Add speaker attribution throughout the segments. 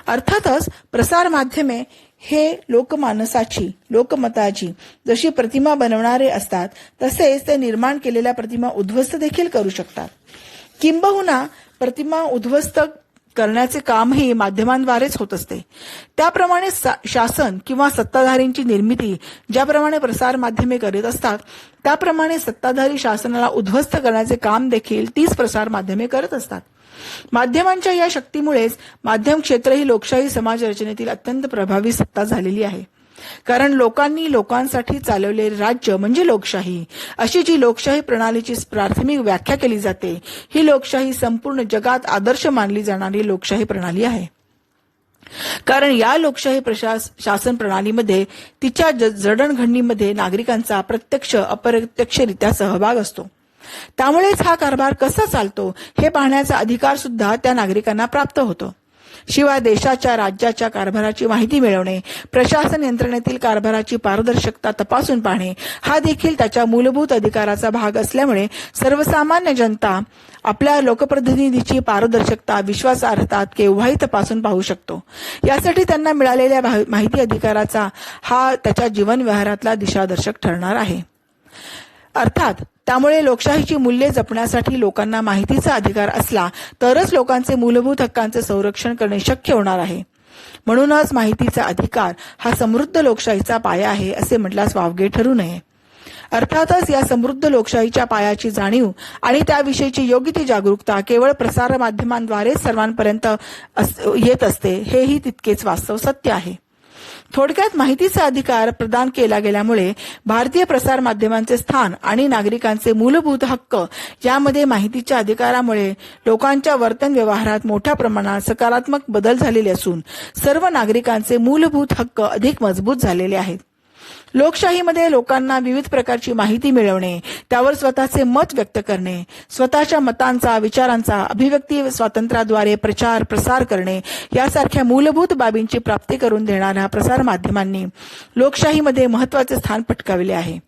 Speaker 1: अर्थातच प्रसार माध्यमे हे लोकमताची जशी प्रतिमा बनवणारे असतात, तसेच ते निर्माण केलेल्या प्रतिमा उद्ध्वस्त देखील करू शकतात. किंबहुना प्रतिमा उद्ध्वस्त करण्याचे कामही माध्यमांद्वारेच होत असते. त्याप्रमाणे शासन किंवा सत्ताधारींची निर्मिती ज्याप्रमाणे प्रसार माध्यमे करीत असतात, त्याप्रमाणे सत्ताधारी शासनाला उद्ध्वस्त करण्याचे काम देखील तीच प्रसार माध्यमे करत असतात. माध्यमांच्या या शक्तीमुळेच माध्यम क्षेत्र ही लोकशाही समाज रचनेतील अत्यंत प्रभावी सत्ता झालेली आहे. कारण लोकांनी लोकांसाठी चालवलेले राज्य म्हणजे लोकशाही, अशी जी लोकशाही प्रणालीची प्राथमिक व्याख्या केली जाते, ही लोकशाही संपूर्ण जगात आदर्श मानली जाणारी लोकशाही प्रणाली आहे. कारण या लोकशाही शासन प्रणालीमध्ये तिच्या जडणघडणीमध्ये नागरिकांचा प्रत्यक्ष अप्रत्यक्षरित्या सहभाग असतो. त्यामुळेच हा कारभार कसा चालतो हे पाहण्याचा अधिकार सुद्धा त्या नागरिकांना प्राप्त होतो. शिवाय देशाच्या राज्याच्या कारभाराची माहिती मिळवणे, प्रशासन यंत्रणेतील कारभाराची पारदर्शकता तपासून पाहणे हा देखील त्याच्या मूलभूत अधिकाराचा भाग असल्यामुळे सर्वसामान्य जनता आपल्या लोकप्रतिनिधीची पारदर्शकता, विश्वासार्हता केव्हाही तपासून पाहू शकतो. यासाठी त्यांना मिळालेल्या माहिती अधिकाराचा हा त्याच्या जीवन व्यवहारातला दिशादर्शक ठरणार आहे. अर्थात त्यामुळे लोकशाहीची मूल्ये जपण्यासाठी लोकांना माहितीचा अधिकार असला तरच लोकांचे मूलभूत हक्कांचे संरक्षण करणे शक्य होणार आहे. म्हणूनच माहितीचा अधिकार हा समृद्ध लोकशाहीचा पाया आहे असे म्हटल्यास वावगे ठरू नये. अर्थातच या समृद्ध लोकशाहीच्या पायाची जाणीव आणि त्याविषयीची योग्य ती जागरूकता केवळ प्रसार माध्यमांद्वारेच सर्वांपर्यंत येत असते, हेही तितकेच वास्तव सत्य आहे. थोडक्यात माहितीचा अधिकार प्रदान केला गेल्यामुळे भारतीय प्रसार माध्यमांचे स्थान आणि नागरिकांचे मूलभूत हक्क यामध्ये माहितीच्या अधिकारामुळे लोकांच्या वर्तन व्यवहारात मोठ्या प्रमाणात सकारात्मक बदल झालेले असून सर्व नागरिकांचे मूलभूत हक्क अधिक मजबूत झालेले आहेत. लोकशाहीमध्ये लोकांना विविध प्रकारची माहिती मिळवणे, त्यावर स्वतःचे मत व्यक्त करणे, स्वतःच्या मतांचा, विचारांचा अभिव्यक्ती स्वातंत्र्याद्वारे प्रचार प्रसार करणे यासारख्या मूलभूत बाबींची प्राप्ती करून देणाऱ्या प्रसार माध्यमांनी लोकशाहीमध्ये महत्त्वाचे स्थान पटकाविले आहे.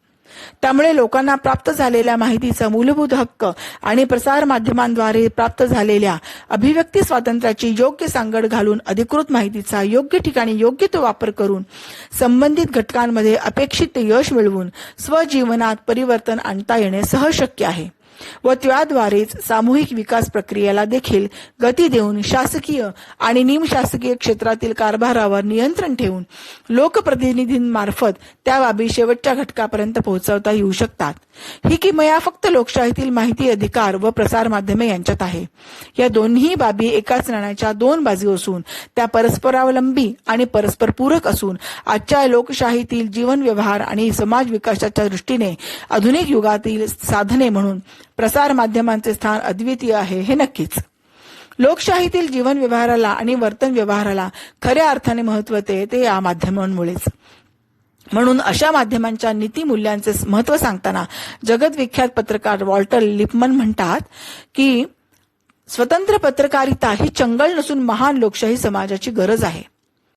Speaker 1: त्यामुळे लोकांना प्राप्त झालेल्या माहितीचा मूलभूत हक्क आणि प्रसार माध्यमांद्वारे प्राप्त झालेल्या अभिव्यक्ती स्वातंत्र्याची योग्य सांगड घालून अधिकृत माहितीचा योग्य ठिकाणी योग्य तो वापर करून संबंधित घटकांमध्ये अपेक्षित यश मिळवून स्वजीवनात परिवर्तन आणता येणे सहज शक्य आहे व त्याद्वारेच सामूहिक विकास प्रक्रियेला देखील गती देऊन शासकीय आणि निमशासकीय क्षेत्रातील कारभारावर नियंत्रण ठेवून लोकप्रतिनिधींमार्फत त्या बाबी शेवटच्या घटकापर्यंत पोहोचवता येऊ शकतात. ही किमया फक्त लोकशाहीतील माहिती अधिकार व प्रसार माध्यमे यांच्यात आहे. या दोन्ही बाबी एकाच नाण्याच्या दोन बाजू असून त्या परस्परावलंबी आणि परस्पर पूरक असून आजच्या लोकशाहीतील जीवन व्यवहार आणि समाज विकासाच्या दृष्टीने आधुनिक युगातील साधने म्हणून प्रसार माध्यमांचे स्थान अद्वितीय आहे हे नक्कीच. लोकशाहीतील जीवन व्यवहाराला आणि वर्तन व्यवहाराला खऱ्या अर्थाने महत्त्व ते या माध्यमांमुळेच. म्हणून अशा माध्यमांच्या नीतिमूल्यांचे महत्त्व सांगताना जगदविख्यात पत्रकार वॉल्टर लिपमन म्हणतात की स्वतंत्र पत्रकारिता ही चंगळ नसून महान लोकशाही समाजाची गरज आहे.